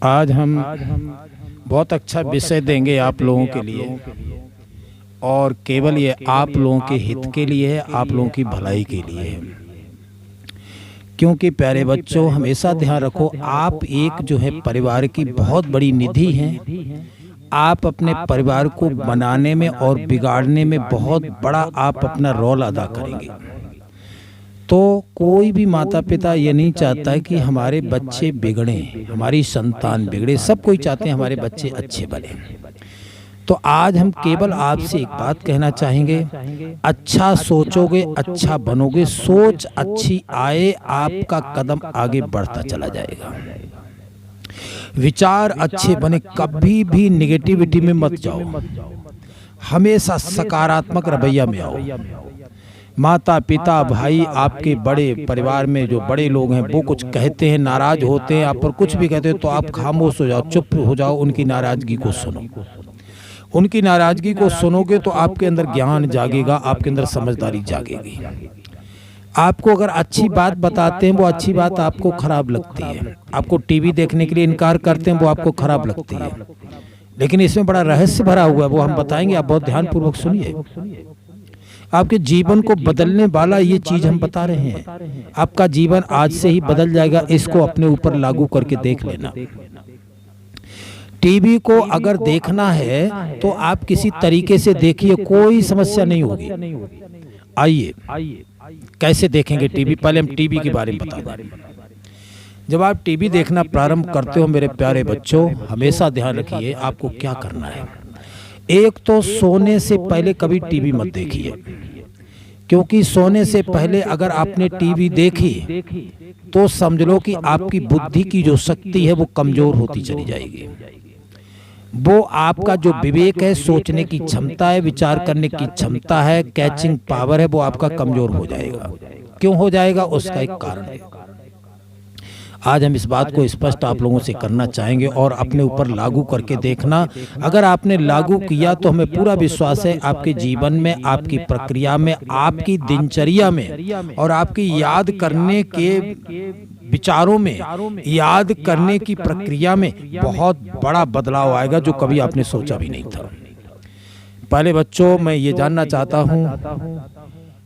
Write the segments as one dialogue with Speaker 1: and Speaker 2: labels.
Speaker 1: आज हम बहुत अच्छा विषय देंगे आप लोगों के लिए, और केवल ये आप लोगों के हित के लिए है, आप लोगों की भलाई के लिए है। क्योंकि प्यारे बच्चों, हमेशा ध्यान रखो, आप एक जो है परिवार की बहुत बड़ी निधि हैं। आप अपने परिवार को बनाने में और बिगाड़ने में बहुत बड़ा आप अपना रोल अदा करेंगे। तो कोई भी माता पिता ये नहीं चाहता है कि हमारे बच्चे बिगड़ें, हमारी संतान बिगड़े। सब कोई चाहते हैं हमारे बच्चे अच्छे बने। तो आज हम केवल आपसे एक बात कहना चाहेंगे, अच्छा सोचोगे अच्छा बनोगे। सोच अच्छी आए, आपका कदम आगे बढ़ता चला जाएगा। विचार अच्छे बने, कभी भी निगेटिविटी में मत जाओ, हमेशा सकारात्मक रवैया में आओ। माता पिता भाई, आपके बड़े परिवार में जो बड़े लोग हैं वो कुछ कहते हैं, नाराज होते हैं आप पर, कुछ भी कहते हैं तो आप खामोश हो जाओ, चुप हो जाओ। उनकी नाराजगी को सुनो। उनकी नाराजगी को सुनोगे तो आपके अंदर ज्ञान जागेगा, आपके अंदर समझदारी जागेगी। आपको अगर अच्छी बात बताते हैं वो अच्छी बात आपको खराब लगती है, आपको टीवी देखने के लिए इनकार करते हैं वो आपको खराब लगती है, लेकिन इसमें बड़ा रहस्य भरा हुआ है, वो हम बताएंगे। आप बहुत ध्यानपूर्वक सुनिए। आपके जीवन को बदलने वाला ये चीज हम बता रहे हैं। आपका जीवन आज से ही बदल जाएगा। इसको अपने ऊपर लागू करके देख लेना। टीवी को अगर देखना है तो आप किसी तरीके से देखिए, कोई समस्या नहीं होगी। आइए कैसे देखेंगे टीवी, पहले हम टीवी के बारे में बता दें। जब आप टीवी देखना प्रारंभ करते हो मेरे प्यारे बच्चों, हमेशा ध्यान रखिए आपको क्या करना है। एक तो सोने से पहले कभी टीवी मत देखिए, क्योंकि सोने से पहले अगर आपने टीवी देखी तो समझ लो कि आपकी बुद्धि की जो शक्ति है वो कमजोर होती चली जाएगी। वो आपका जो विवेक है, सोचने की क्षमता है, विचार करने की क्षमता है, कैचिंग पावर है, वो आपका कमजोर हो जाएगा। क्यों हो जाएगा, उसका एक कारण है। आज हम इस बात को स्पष्ट आप लोगों से करना चाहेंगे और अपने ऊपर लागू करके देखना। अगर आपने लागू किया तो हमें पूरा विश्वास है आपके जीवन में, आपकी प्रक्रिया में, आपकी दिनचर्या में और आपकी याद करने के विचारों में, याद करने की प्रक्रिया में बहुत बड़ा बदलाव आएगा जो कभी आपने सोचा भी नहीं था। पहले बच्चों, मैं ये जानना चाहता हूँ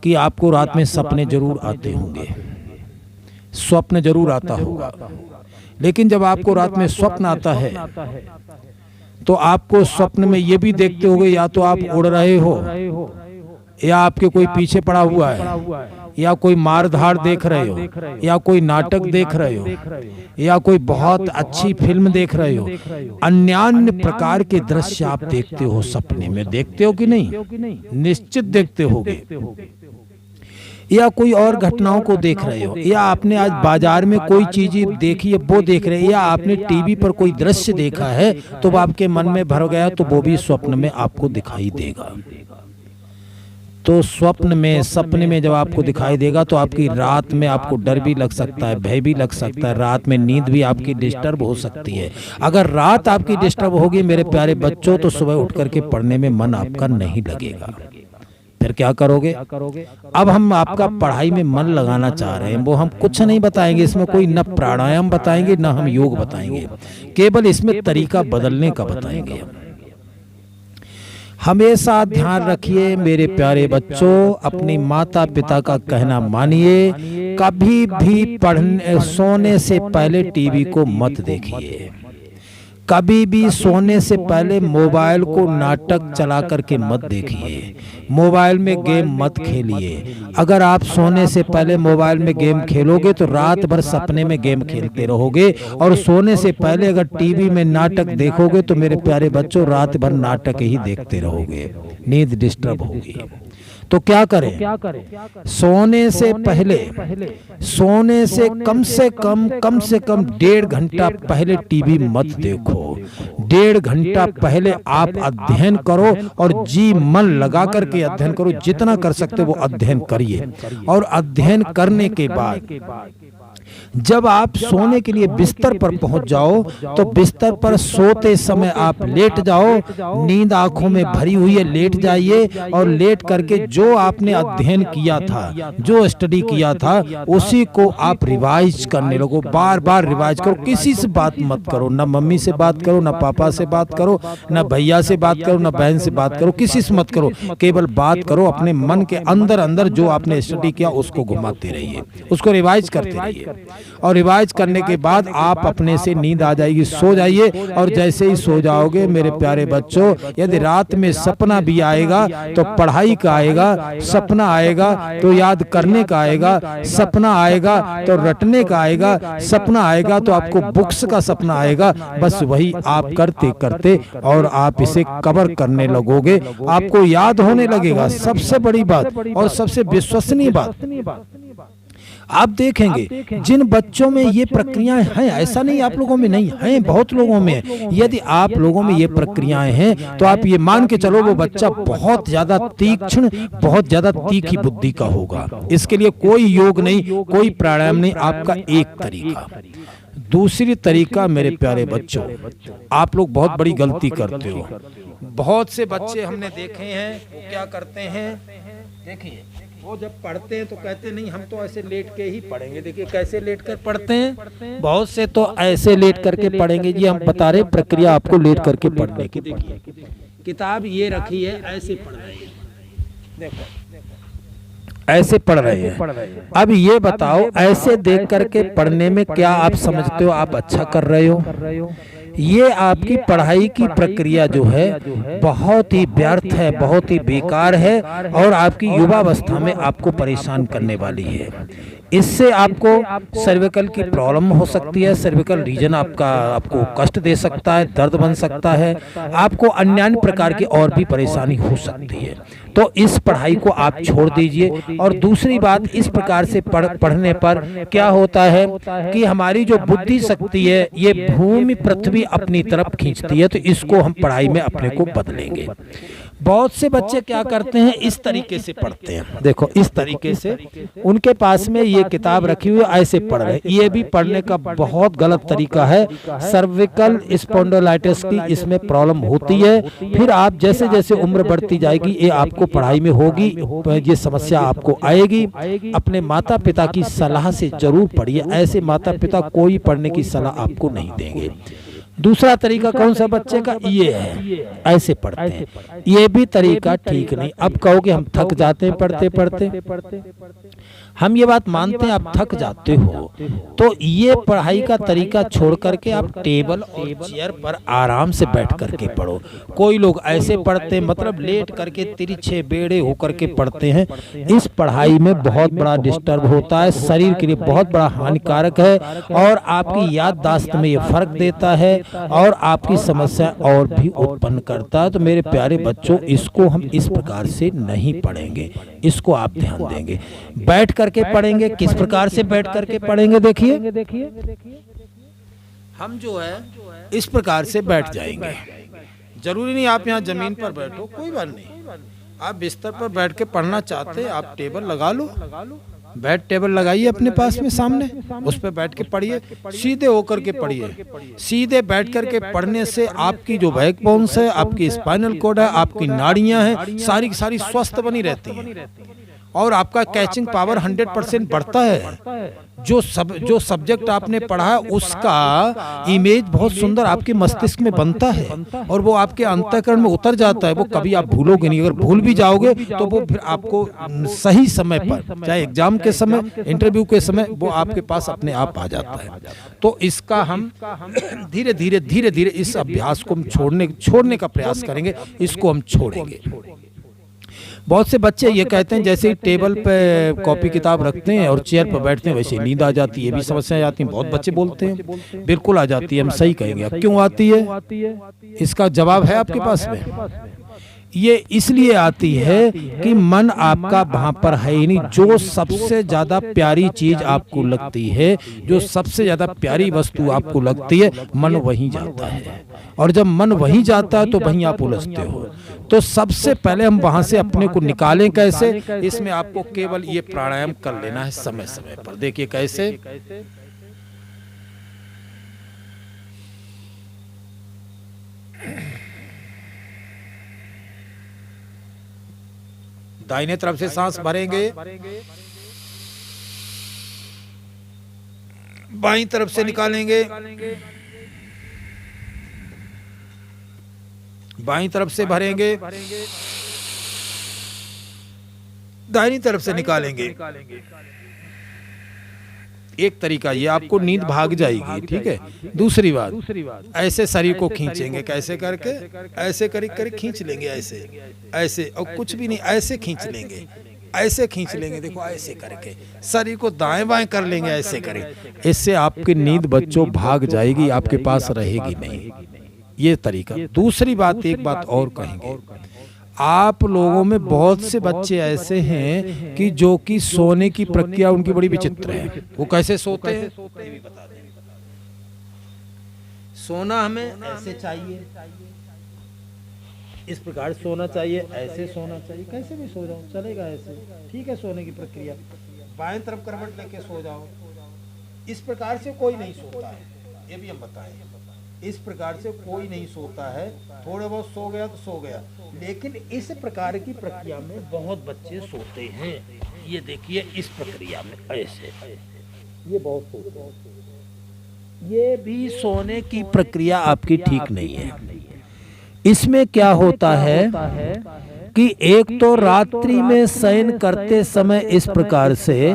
Speaker 1: कि आपको रात में सपने जरूर आते होंगे, स्वप्न जरूर आता होगा। लेकिन जब आपको रात में स्वप्न आता है तो आपको स्वप्न में ये भी देखते होंगे, या तो आप उड़ रहे हो, या आपके कोई पीछे पड़ा हुआ है, या कोई मार धाड़ देख रहे हो, या कोई नाटक देख रहे हो, या कोई बहुत अच्छी फिल्म देख रहे हो। अन्य प्रकार के दृश्य आप देखते हो सपने में। देखते हो कि नहीं? निश्चित देखते होगे। या कोई और घटनाओं को देख रहे हो, या आपने आज बाजार में कोई चीज देखी है वो देख रहे हैं, या आपने टीवी पर कोई दृश्य देखा है तो वो आपके मन में भर गया, तो वो भी स्वप्न में आपको दिखाई देगा। तो स्वप्न में, सपने में जब आपको दिखाई देगा तो आपकी रात में आपको डर भी लग सकता है, भय भी लग सकता है, रात में नींद भी आपकी डिस्टर्ब हो सकती है। अगर रात आपकी डिस्टर्ब होगी मेरे प्यारे बच्चों, तो सुबह उठ करके पढ़ने में मन आपका नहीं लगेगा। फिर क्या करोगे? अब हम आपका पढ़ाई में मन लगाना चाह रहे हैं, वो हम कुछ नहीं बताएंगे इसमें, कोई न प्राणायाम बताएंगे न हम योग बताएंगे, केवल इसमें तरीका बदलने का बताएंगे। हमेशा ध्यान रखिए मेरे प्यारे बच्चों, अपनी माता पिता का कहना मानिए। कभी भी सोने से पहले टीवी को मत देखिए। कभी भी सोने से पहले मोबाइल को नाटक चला करके मत देखिए। मोबाइल में गेम मत खेलिए। अगर आप सोने से पहले मोबाइल में गेम खेलोगे तो रात भर सपने में गेम खेलते रहोगे, और सोने से पहले अगर टीवी में नाटक देखोगे तो मेरे प्यारे बच्चों रात भर नाटक ही देखते रहोगे, नींद डिस्टर्ब होगी। तो क्या करें? सोने से पहले, सोने से कम से कम 1.5 घंटा पहले टीवी मत देखो। 1.5 घंटा पहले आप अध्ययन करो, और जी मन लगा करके अध्ययन करो। जितना कर सकते वो अध्ययन करिए, और अध्ययन करने के बाद जब आप सोने के लिए बिस्तर पर पहुंच जाओ तो बिस्तर पर सोते समय आप लेट जाओ, नींद आंखों में भरी हुई है, लेट जाइए और लेट करके जो आपने अध्ययन किया था, जो स्टडी किया था, उसी को आप रिवाइज करने लगो। बार बार रिवाइज करो, किसी से बात मत करो, ना मम्मी से बात करो, ना पापा से बात करो, ना भैया से बात करो, ना बहन से बात करो, किसी से मत करो। केवल बात करो अपने मन के अंदर अंदर, जो आपने स्टडी किया उसको घुमाते रहिए, उसको रिवाइज करते रहिए। और रिवाइज करने के बाद आप अपने से नींद आ जाएगी, सो जाइए। और जैसे ही सो जाओगे मेरे प्यारे बच्चों, यदि रात में सपना भी आएगा तो पढ़ाई का आएगा, सपना आएगा तो याद करने का आएगा, सपना आएगा तो रटने का आएगा, सपना आएगा तो आपको बुक्स का सपना आएगा। बस वही आप करते करते और आप इसे कवर करने लगोगे, आपको याद होने लगेगा। सबसे बड़ी बात और सबसे विश्वसनीय बात, आप देखेंगे जिन बच्चों में ये प्रक्रियाएं हैं, ऐसा नहीं आप लोगों में नहीं है, बहुत लोगों में है। यदि आप लोगों में ये प्रक्रियाएं हैं तो आप ये मान के चलो वो बच्चा बहुत ज्यादा तीक्ष्ण, बहुत ज्यादा तीखी बुद्धि का होगा। इसके लिए कोई योग नहीं, कोई प्राणायाम नहीं, आपका एक तरीका। दूसरी तरीका मेरे प्यारे बच्चों, आप लोग बहुत बड़ी गलती करते हो। बहुत से बच्चे हमने देखे हैं, वो क्या करते हैं, देखिए वो जब पढ़ते हैं तो कहते नहीं हम तो ऐसे लेट के ही पढ़ेंगे। देखिए कैसे लेट कर पढ़ते हैं, बहुत से तो ऐसे लेट करके पढ़ेंगे। जी हम बता रहे प्रक्रिया आपको लेट करके पढ़ने की। देखिए किताब ये रखी है, ऐसे पढ़ रहे हैं, देखो ऐसे पढ़ रहे हैं। अब ये बताओ ऐसे देख करके पढ़ने में क्या आप समझते हो आप अच्छा कर रहे हो? ये आपकी पढ़ाई की प्रक्रिया जो है बहुत ही व्यर्थ है, बहुत ही बेकार है और आपकी युवावस्था में आपको परेशान करने वाली है। इससे आपको सर्विकल की प्रॉब्लम हो सकती है, सर्विकल रीजन आपको कष्ट दे सकता है, दर्द बन सकता है, आपको अन्य प्रकार की और भी परेशानी हो सकती है। तो इस पढ़ाई को आप छोड़ दीजिए। और दूसरी बात, इस प्रकार से पढ़ने पर क्या होता है कि हमारी जो बुद्धि शक्ति है ये भूमि पृथ्वी अपनी तरफ खींचती है। तो इसको हम पढ़ाई में अपने को बदलेंगे। बहुत से बच्चे क्या करते हैं, इस तरीके से पढ़ते हैं। देखो इस तरीके से उनके पास में ये किताब रखी हुई है, ऐसे पढ़ रहे हैं। ये भी पढ़ने का बहुत गलत तरीका है। सर्विकल स्पॉन्डिलाइटिस की इसमें प्रॉब्लम होती है। फिर आप जैसे जैसे उम्र बढ़ती जाएगी ये आपको पढ़ाई में होगी, ये समस्या आपको आएगी। अपने माता पिता की सलाह से जरूर पढ़िए, ऐसे माता पिता कोई पढ़ने की सलाह आपको नहीं देंगे। दूसरा तरीका कौन सा बच्चे का, ये है, ऐसे पढ़ते हैं। ये भी तरीका ठीक नहीं। अब कहोगे हम थक जाते हैं पढ़ते पढ़ते, हम ये बात मानते हैं आप थक जाते हो, तो ये पढ़ाई का तरीका छोड़ करके आप टेबल और चेयर पर आराम से बैठ करके पढ़ो। कोई लोग ऐसे पढ़ते हैं, मतलब लेट करके तिरछे बेड़े होकर के पढ़ते हैं। इस पढ़ाई में बहुत बड़ा डिस्टर्ब होता है, शरीर के लिए बहुत बड़ा हानिकारक है और आपकी याददाश्त में ये फर्क देता है और आपकी समस्या और भी उत्पन्न करता है। तो मेरे प्यारे बच्चों, इसको हम इस प्रकार से नहीं पढ़ेंगे, इसको आप ध्यान देंगे। बैठ करके पढ़ेंगे। किस प्रकार से बैठ करके पढ़ेंगे, देखिए हम जो है इस प्रकार से बैठ जाएंगे। जरूरी नहीं आप यहाँ जमीन पर बैठो, कोई बात नहीं। आप बिस्तर पर बैठ के पढ़ना चाहते हैं, आप टेबल लगा लो, बैठ टेबल लगाइए अपने पास में सामने, उस पर बैठ के पढ़िए, सीधे होकर के पढ़िए। सीधे बैठ करके पढ़ने से आपकी जो बैकबोन्स है, आपकी स्पाइनल कॉर्ड है, आपकी नाड़ियां हैं, सारी की सारी स्वस्थ बनी रहती हैं और आपका कैचिंग पावर 100% बढ़ता है। जो सब्जेक्ट आपने पढ़ा है उसका इमेज बहुत सुंदर आपके मस्तिष्क में बनता है और वो आपके अंतःकरण में उतर जाता है। वो कभी आप भूलोगे नहीं। अगर भूल भी जाओगे तो वो फिर आपको सही समय पर, चाहे एग्जाम के समय, इंटरव्यू के समय, वो आपके पास अपने आप आ जाता है। तो इसका हम धीरे धीरे इस अभ्यास को हम छोड़ने का प्रयास करेंगे, इसको हम छोड़ेंगे। बहुत से बच्चे ये कहते हैं जैसे ही टेबल पे कॉपी किताब रखते हैं और चेयर पर बैठते हैं वैसे नींद आ जाती है। ये भी समस्याएं आती हैं, बहुत बच्चे बोलते हैं। बिल्कुल आ जाती है, हम सही कहेंगे। अब क्यों आती है, इसका जवाब है आपके पास में। ये इसलिए आती है कि मन आपका वहां पर है ही नहीं। जो सबसे ज्यादा प्यारी चीज आपको लगती है, जो सबसे ज्यादा प्यारी वस्तु आपको लगती है, मन वहीं जाता है। और जब मन वहीं जाता है तो वहीं आप उलझते हो। तो सबसे पहले हम वहां से अपने को निकालें कैसे, इसमें आपको केवल ये प्राणायाम कर लेना है समय समय पर। देखिए कैसे, दाहिने तरफ से सांस भरेंगे, बाईं तरफ से निकालेंगे, बाईं तरफ से भरेंगे, दाहिनी तरफ से निकालेंगे। एक तरीका ये, आपको नींद भाग जाएगी, ठीक है। दूसरी बात, ऐसे शरीर को खींचेंगे, कैसे करके, ऐसे कर खींच लेंगे, ऐसे और कुछ भी नहीं, ऐसे खींच लेंगे, ऐसे खींच लेंगे, देखो ऐसे करके शरीर को दाएं बाएं कर लेंगे, ऐसे करें। इससे आपकी नींद बच्चों भाग जाएगी, आपके पास रहेगी नहीं। ये तरीका। दूसरी बात, एक बात और कहेंगे, आप लोगों में बहुत से बच्चे ऐसे हैं कि जो कि सोने की प्रक्रिया उनकी बड़ी विचित्र है। वो कैसे सोते हैं ये भी बता दें। सोना हमें ऐसे चाहिए, इस प्रकार सोना चाहिए, ऐसे सोना चाहिए, कैसे भी सो जाओ चलेगा, ऐसे ठीक है। सोने की प्रक्रिया, बाएं तरफ करवट लेके सो जाओ, इस प्रकार से कोई नहीं सोता है, ये भी हम बताएं। इस प्रकार से कोई नहीं सोता है, थोड़ा बहुत सो गया तो सो गया, लेकिन इस प्रकार की प्रक्रिया में बहुत बच्चे सोते हैं। ये देखिए इस प्रक्रिया में ऐसे, ये बहुत सोते हैं। ये भी सोने की प्रक्रिया आपकी ठीक नहीं है। इसमें क्या होता है कि एक तो रात्रि में शयन करते समय इस प्रकार से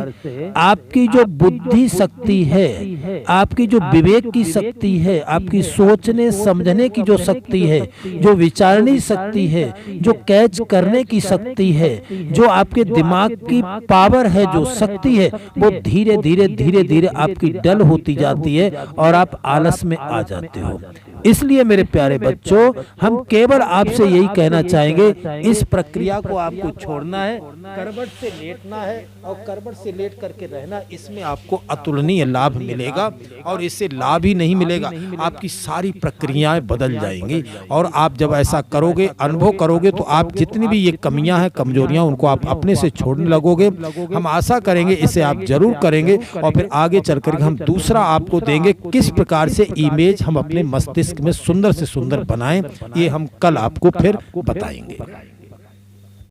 Speaker 1: आपकी जो बुद्धि शक्ति है, आपकी जो विवेक की शक्ति है, आपकी सोचने समझने की जो शक्ति है, जो विचारणी शक्ति है, जो कैच करने की शक्ति है, जो आपके दिमाग की पावर है, जो शक्ति है, वो धीरे धीरे आपकी डल होती जाती है और आप आलस में आ जाते हो। इसलिए मेरे प्यारे बच्चों, हम केवल आपसे यही कहना चाहेंगे, इस प्रक्रिया को आपको छोड़ना है, करवट से लेटना है और करवट से लेट करके रहना। इसमें आपको अतुलनीय लाभ मिलेगा और इससे लाभ ही नहीं मिलेगा, आपकी सारी प्रक्रियाएं बदल जाएंगी। और आप जब ऐसा करोगे, अनुभव करोगे, तो आप जितनी भी ये कमियां हैं, कमजोरियां, उनको आप अपने से छोड़ने लगोगे। हम आशा करेंगे इसे आप जरूर करेंगे और फिर आगे चलकर हम दूसरा आपको देंगे किस प्रकार से इमेज हम अपने मस्तिष्क में सुंदर से सुंदर बनाएं। ये हम कल आपको फिर बताएंगे।